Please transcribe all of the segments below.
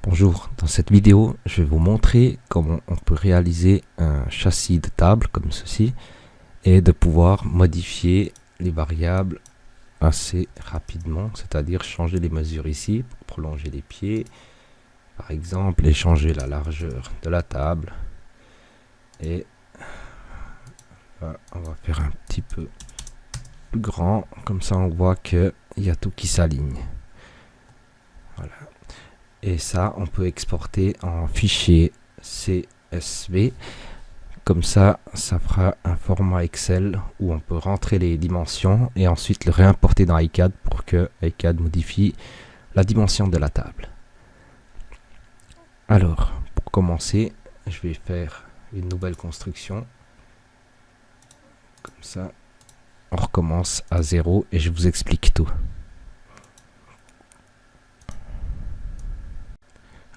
Bonjour, dans cette vidéo, je vais vous montrer comment on peut réaliser un châssis de table comme ceci et de pouvoir modifier les variables assez rapidement, c'est-à-dire changer les mesures ici pour prolonger les pieds, par exemple, et changer la largeur de la table. Et là, on va faire un petit peu plus grand, comme ça on voit qu'il y a tout qui s'aligne. Voilà. Et ça, on peut exporter en fichier CSV. Comme ça, ça fera un format Excel où on peut rentrer les dimensions et ensuite le réimporter dans iCAD pour que iCAD modifie la dimension de la table. Alors, pour commencer, je vais faire une nouvelle construction. Comme ça, on recommence à 0 et je vous explique tout.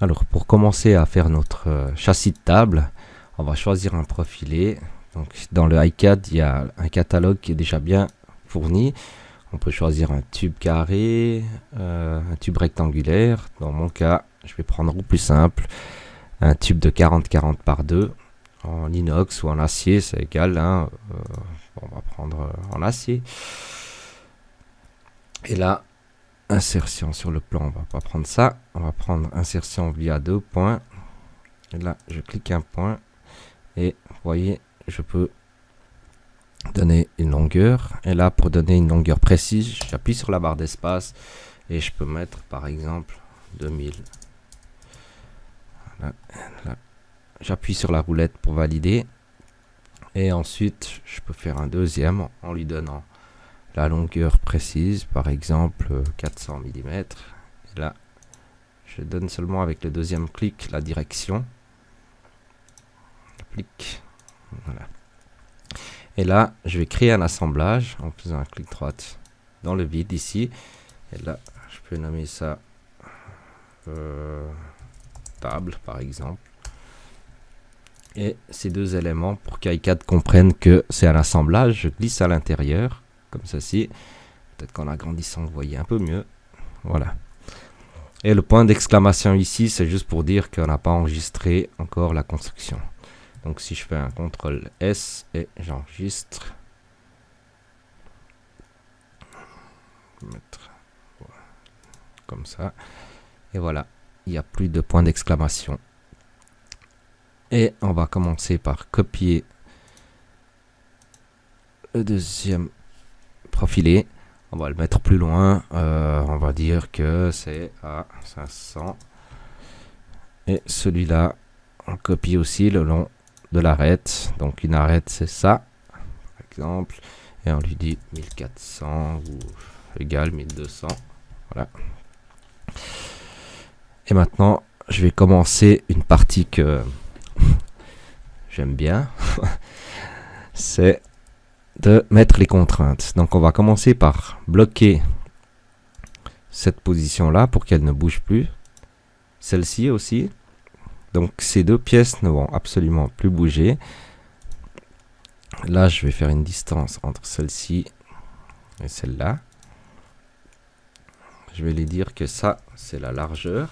Alors, pour commencer à faire notre châssis de table, on va choisir un profilé. Donc, dans le iCAD, il y a un catalogue qui est déjà bien fourni. On peut choisir un tube carré, un tube rectangulaire. Dans mon cas, je vais prendre au plus simple, un tube de 40-40 par 2 en inox ou en acier, c'est égal. Hein. On va prendre en acier. Et là, insertion sur le plan, on va pas prendre ça. On va prendre insertion via 2 points. Et là, je clique un point. Et vous voyez, je peux donner une longueur. Et là, pour donner une longueur précise, j'appuie sur la barre d'espace. Et je peux mettre, par exemple, 2000. Voilà, là. J'appuie sur la roulette pour valider. Et ensuite, je peux faire un deuxième en lui donnant la longueur précise, par exemple 400 mm. Et là, je donne seulement avec le deuxième clic la direction. Clic. Voilà. Et là, je vais créer un assemblage en faisant un clic droit dans le vide ici. Et là, je peux nommer ça table, par exemple. Et ces deux éléments, pour qu'iCAD comprenne que c'est un assemblage, je glisse à l'intérieur, comme ceci. Peut-être qu'en agrandissant, vous voyez un peu mieux. Voilà. Et le point d'exclamation ici, c'est juste pour dire qu'on n'a pas enregistré encore la construction. Donc si je fais un CTRL S et j'enregistre. Comme ça. Et voilà, il n'y a plus de point d'exclamation. Et on va commencer par copier le deuxième profilé. On va le mettre plus loin. On va dire que c'est à 500. Et celui-là, on copie aussi le long de l'arête. Donc une arête, c'est ça, par exemple. Et on lui dit 1400 ou égal 1200. Voilà. Et maintenant, je vais commencer une partie que j'aime bien. C'est de mettre les contraintes. Donc on va commencer par bloquer cette position là pour qu'elle ne bouge plus, celle-ci aussi. Donc ces deux pièces ne vont absolument plus bouger. Là je vais faire une distance entre celle-ci et celle-là. Je vais lui dire que ça c'est la largeur.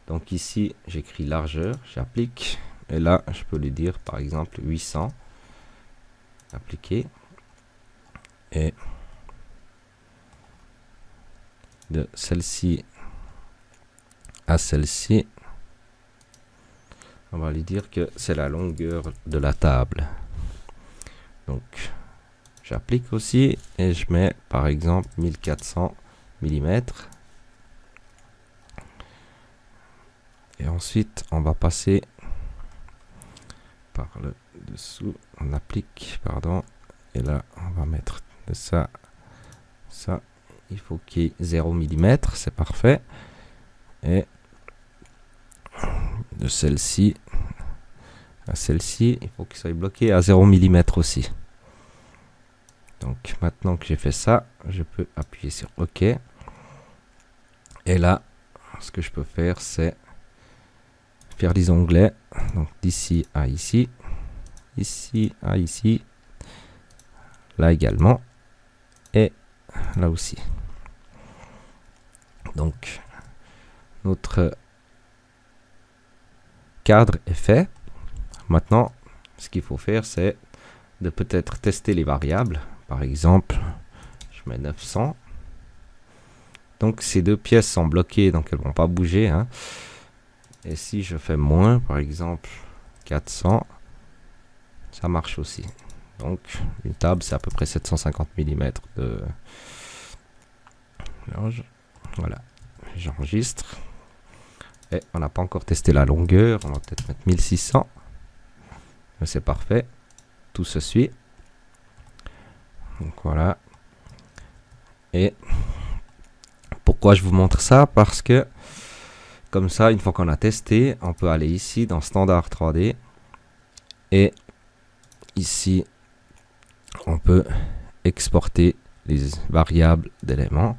Donc ici j'écris largeur, j'applique, et là je peux lui dire par exemple 800, appliquer. Et de celle-ci à celle-ci, on va lui dire que c'est la longueur de la table. Donc j'applique aussi et je mets par exemple 1400 mm. Et ensuite on va passer par le dessous, on applique, pardon, et là on va mettre de ça, il faut qu'il y ait 0 mm, c'est parfait. Et de celle-ci à celle-ci, il faut qu'il soit bloqué à 0 mm aussi. Donc maintenant que j'ai fait ça, je peux appuyer sur OK. Et là, ce que je peux faire, c'est faire des onglets. Donc d'ici à ici, ici à ici, là également, et là aussi. Donc, notre cadre est fait. Maintenant, ce qu'il faut faire, c'est de peut-être tester les variables. Par exemple, je mets 900. Donc, ces deux pièces sont bloquées, donc elles ne vont pas bouger, hein. Et si je fais moins, par exemple, 400, ça marche aussi. Donc, une table, c'est à peu près 750 mm de large. Voilà, j'enregistre. Et on n'a pas encore testé la longueur, on va peut-être mettre 1600. Mais c'est parfait, tout se suit. Donc voilà. Et pourquoi je vous montre ça? Parce que comme ça, une fois qu'on a testé, on peut aller ici dans Standard 3D. Et ici, on peut exporter les variables d'éléments.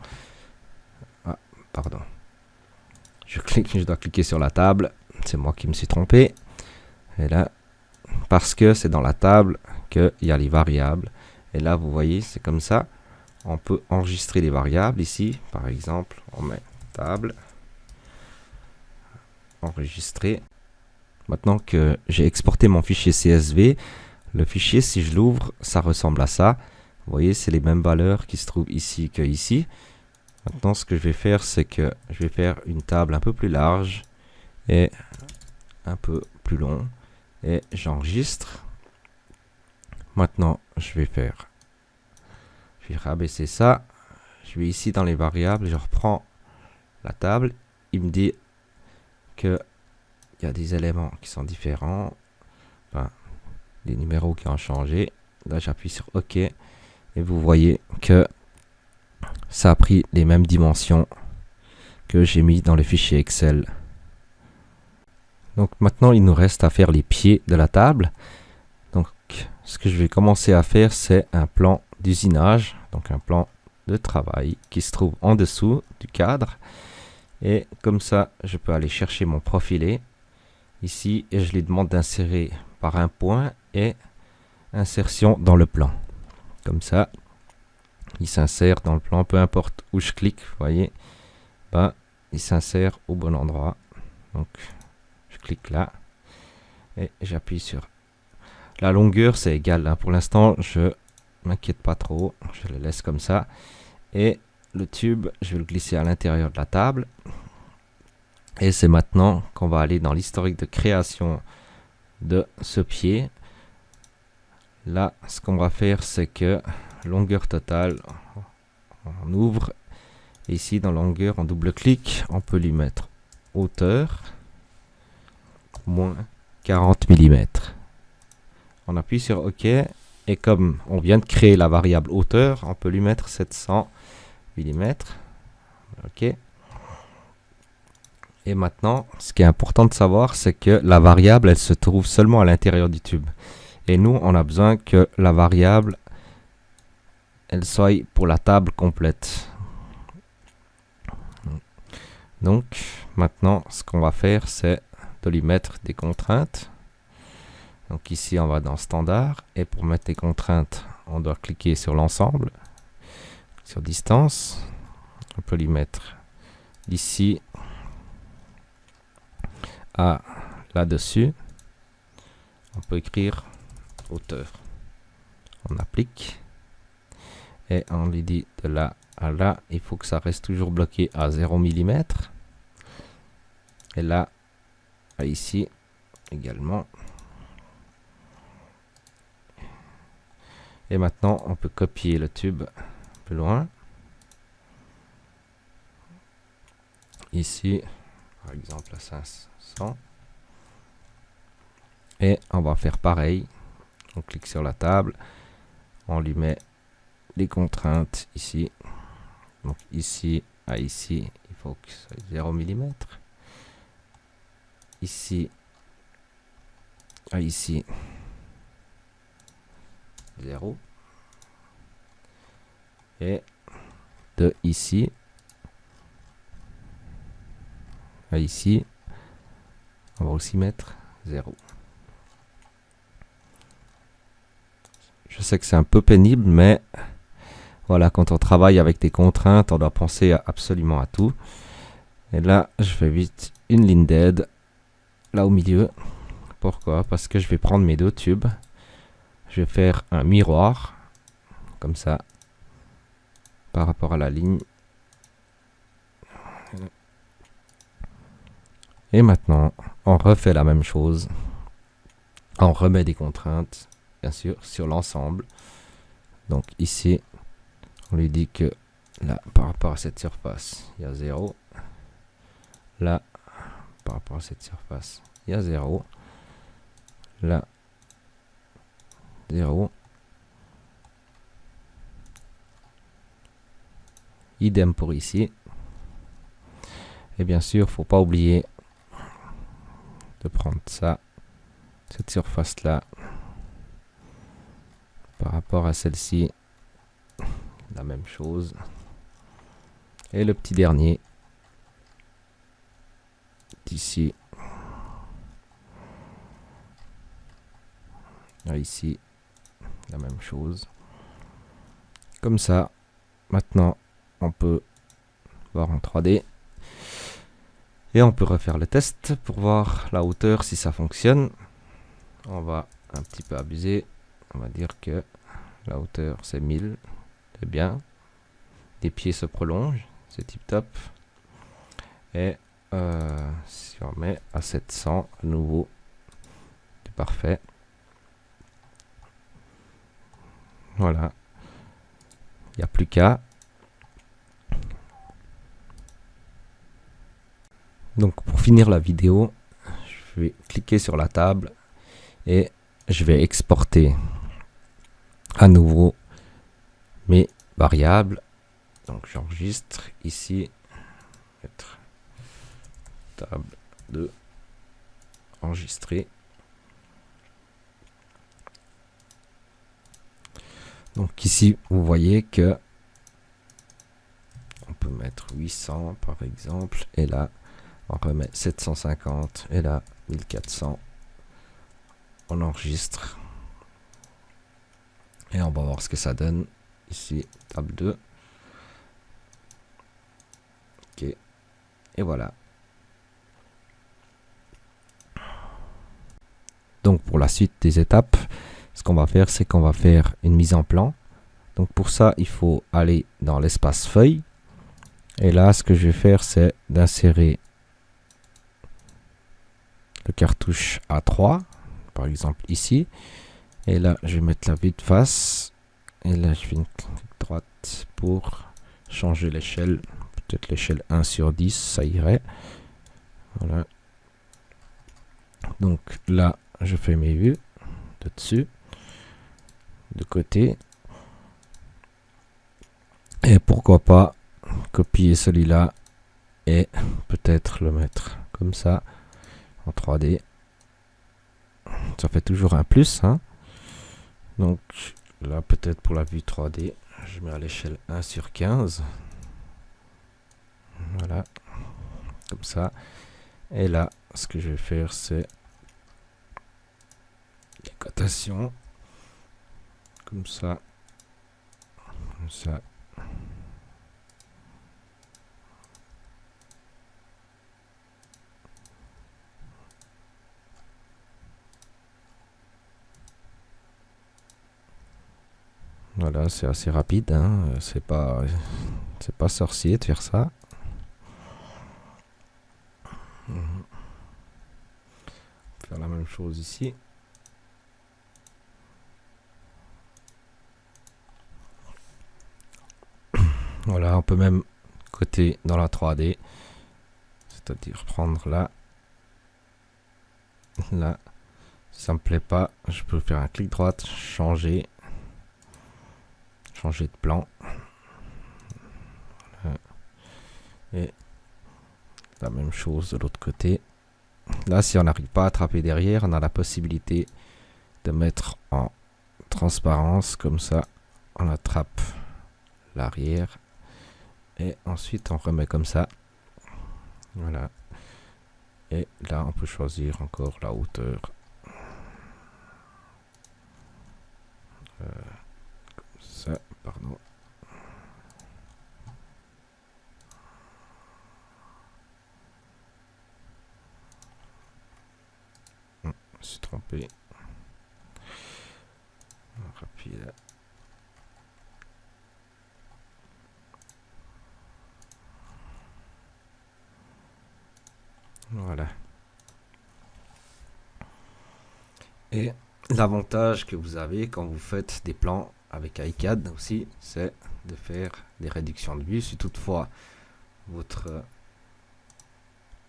Ah, pardon. Je dois cliquer sur la table. C'est moi qui me suis trompé. Et là, parce que c'est dans la table qu'il y a les variables. Et là, vous voyez, c'est comme ça. On peut enregistrer les variables ici. Par exemple, on met table. Enregistrer. Maintenant que j'ai exporté mon fichier CSV, le fichier, si je l'ouvre, ça ressemble à ça. Vous voyez, c'est les mêmes valeurs qui se trouvent ici que ici. Maintenant, ce que je vais faire, c'est que je vais faire une table un peu plus large et un peu plus long. Et j'enregistre. Maintenant, je vais rabaisser ça. Je vais ici dans les variables, je reprends la table. Il me dit que il y a des éléments qui sont différents. Enfin, des numéros qui ont changé. Là, j'appuie sur OK. Et vous voyez que ça a pris les mêmes dimensions que j'ai mis dans le fichier Excel. Donc maintenant, il nous reste à faire les pieds de la table. Donc, ce que je vais commencer à faire, c'est un plan d'usinage. Donc, un plan de travail qui se trouve en dessous du cadre. Et comme ça, je peux aller chercher mon profilé ici et je lui demande d'insérer par un point et insertion dans le plan. Comme ça, il s'insère dans le plan, peu importe où je clique, vous voyez, ben, il s'insère au bon endroit. Donc, je clique là et j'appuie sur la longueur, c'est égal, hein. Pour l'instant, je m'inquiète pas trop, je le laisse comme ça. Et le tube, je vais le glisser à l'intérieur de la table. Et c'est maintenant qu'on va aller dans l'historique de création de ce pied. Là, ce qu'on va faire, c'est que longueur totale, on ouvre. Et ici, dans longueur, on double-clique. On peut lui mettre hauteur, moins 40 mm. On appuie sur OK. Et comme on vient de créer la variable hauteur, on peut lui mettre 700 mm. OK. Et maintenant, ce qui est important de savoir, c'est que la variable, elle se trouve seulement à l'intérieur du tube. Et nous, on a besoin que la variable, elle soit pour la table complète. Donc, maintenant, ce qu'on va faire, c'est de lui mettre des contraintes. Donc ici, on va dans Standard. Et pour mettre des contraintes, on doit cliquer sur l'ensemble, sur Distance. On peut lui mettre d'ici à là-dessus. On peut écrire hauteur. On applique. Et on lui dit de là à là, il faut que ça reste toujours bloqué à 0 mm. Et là, à ici également. Et maintenant, on peut copier le tube plus loin. Ici, par exemple à 500. Et on va faire pareil. On clique sur la table. On lui met les contraintes ici. Donc ici à ici, il faut que ce soit 0 mm. Ici à ici, 0. Et de ici à ici, on va aussi mettre 0. Je sais que c'est un peu pénible, mais Voilà, quand on travaille avec des contraintes, on doit penser absolument à tout. Et là, je fais vite une ligne d'aide, là au milieu. Pourquoi? Parce que je vais prendre mes deux tubes. Je vais faire un miroir, comme ça, par rapport à la ligne. Et maintenant, on refait la même chose. On remet des contraintes, bien sûr, sur l'ensemble. Donc ici, on lui dit que là, par rapport à cette surface, il y a 0. Là, par rapport à cette surface, il y a 0. Là, 0. Idem pour ici. Et bien sûr, faut pas oublier de prendre ça, cette surface-là, par rapport à celle-ci, la même chose. Et le petit dernier, d'ici, là, ici, la même chose. Comme ça, maintenant, on peut voir en 3D. Et on peut refaire le test pour voir la hauteur, si ça fonctionne. On va un petit peu abuser. On va dire que la hauteur, c'est 1000. C'est bien. Les pieds se prolongent. C'est tip top. Et si on met à 700, à nouveau, c'est parfait. Voilà. Il n'y a plus qu'à. Donc pour finir la vidéo, je vais cliquer sur la table et je vais exporter à nouveau mes variables. Donc j'enregistre ici, mettre table de enregistrer. Donc ici vous voyez que on peut mettre 800 par exemple, et là on remet 750, et là 1400. On enregistre et on va voir ce que ça donne. Ici table 2. Ok, et voilà. Donc pour la suite des étapes, ce qu'on va faire, c'est qu'on va faire une mise en plan. Donc pour ça, il faut aller dans l'espace feuille. Et là, ce que je vais faire, c'est d'insérer le cartouche A3, par exemple ici. Et là, je vais mettre la vue de face. Et là, je fais une clic droite pour changer l'échelle. Peut-être l'échelle 1/10, ça irait. Voilà. Donc là, je fais mes vues de dessus, de côté. Et pourquoi pas copier celui-là et peut-être le mettre comme ça en 3D. Ça fait toujours un plus, hein. Donc là, peut-être pour la vue 3D, je mets à l'échelle 1/15. Voilà, comme ça. Et là, ce que je vais faire, c'est les cotations. Comme ça. Comme ça. Voilà, c'est assez rapide, hein. C'est pas sorcier de faire ça. Faire la même chose ici. Voilà, on peut même coter dans la 3D, c'est-à-dire prendre là, là. Si ça me plaît pas, je peux faire un clic droite, changer de plan. Voilà. Et la même chose de l'autre côté. Là, si on n'arrive pas à attraper derrière, on a la possibilité de mettre en transparence, comme ça, on attrape l'arrière. Et ensuite, on remet comme ça. Voilà. Et là, on peut choisir encore la hauteur. Comme ça, pardon. suis trompé. Rapide. Voilà. Et l'avantage que vous avez quand vous faites des plans avec iCAD aussi, c'est de faire des réductions de vue. Si toutefois votre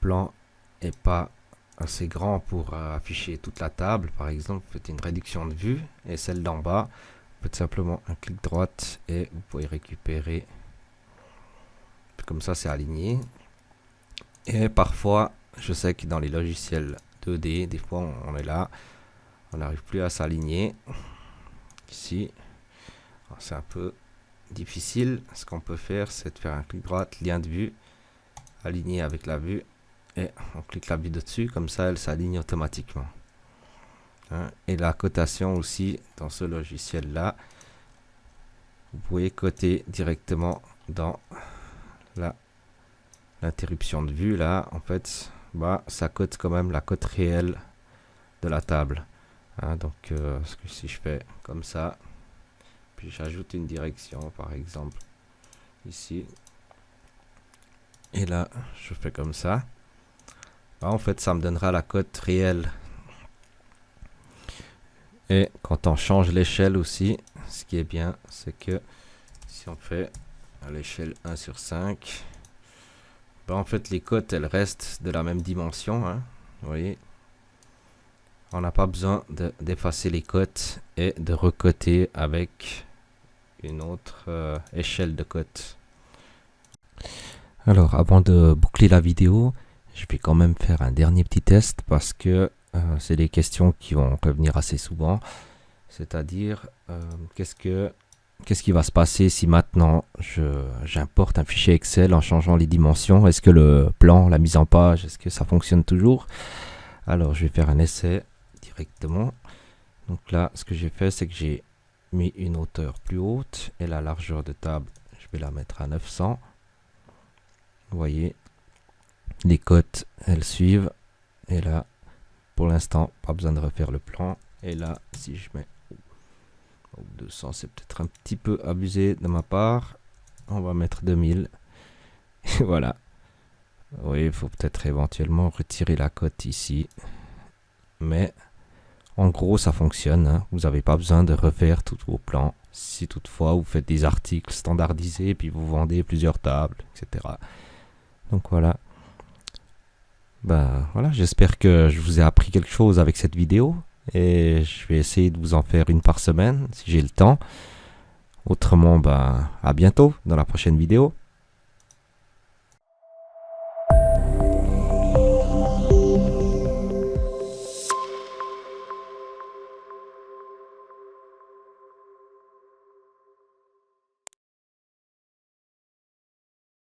plan est pas assez grand pour afficher toute la table, par exemple, vous faites une réduction de vue et celle d'en bas, vous faites simplement un clic droit et vous pouvez récupérer. Comme ça, c'est aligné. Et parfois, je sais que dans les logiciels 2D, des fois on est là, on n'arrive plus à s'aligner. Ici, c'est un peu difficile. Ce qu'on peut faire, c'est de faire un clic droit, lien de vue, aligner avec la vue, et on clique la vue dessus, comme ça elle s'aligne automatiquement. Et la cotation aussi, dans ce logiciel là, vous pouvez coter directement dans l'interruption de vue là, en fait, ça cote quand même la cote réelle de la table. Donc si je fais comme ça, puis j'ajoute une direction par exemple ici, et là je fais comme ça, en fait ça me donnera la cote réelle. Et quand on change l'échelle aussi, ce qui est bien, c'est que si on fait à l'échelle 1/5, en fait les cotes elles restent de la même dimension, vous voyez. On n'a pas besoin d'effacer les cotes et de recoter avec une autre échelle de cotes. Alors avant de boucler la vidéo, je vais quand même faire un dernier petit test parce que c'est des questions qui vont revenir assez souvent. C'est-à-dire, qu'est-ce qui va se passer si maintenant j'importe un fichier Excel en changeant les dimensions? Est-ce que le plan, la mise en page, est-ce que ça fonctionne toujours? Alors je vais faire un essai directement. Donc là, ce que j'ai fait, c'est que j'ai mis une hauteur plus haute et la largeur de table, je vais la mettre à 900. Vous voyez, les cotes, elles suivent. Et là, pour l'instant, pas besoin de refaire le plan. Et là, si je mets 200, c'est peut-être un petit peu abusé de ma part. On va mettre 2000. Et voilà. Oui, il faut peut-être éventuellement retirer la cote ici. Mais en gros, ça fonctionne. Vous n'avez pas besoin de refaire tous vos plans. Si toutefois, vous faites des articles standardisés, puis vous vendez plusieurs tables, etc. Donc voilà. Voilà, j'espère que je vous ai appris quelque chose avec cette vidéo. Et je vais essayer de vous en faire une par semaine, si j'ai le temps. Autrement, à bientôt dans la prochaine vidéo.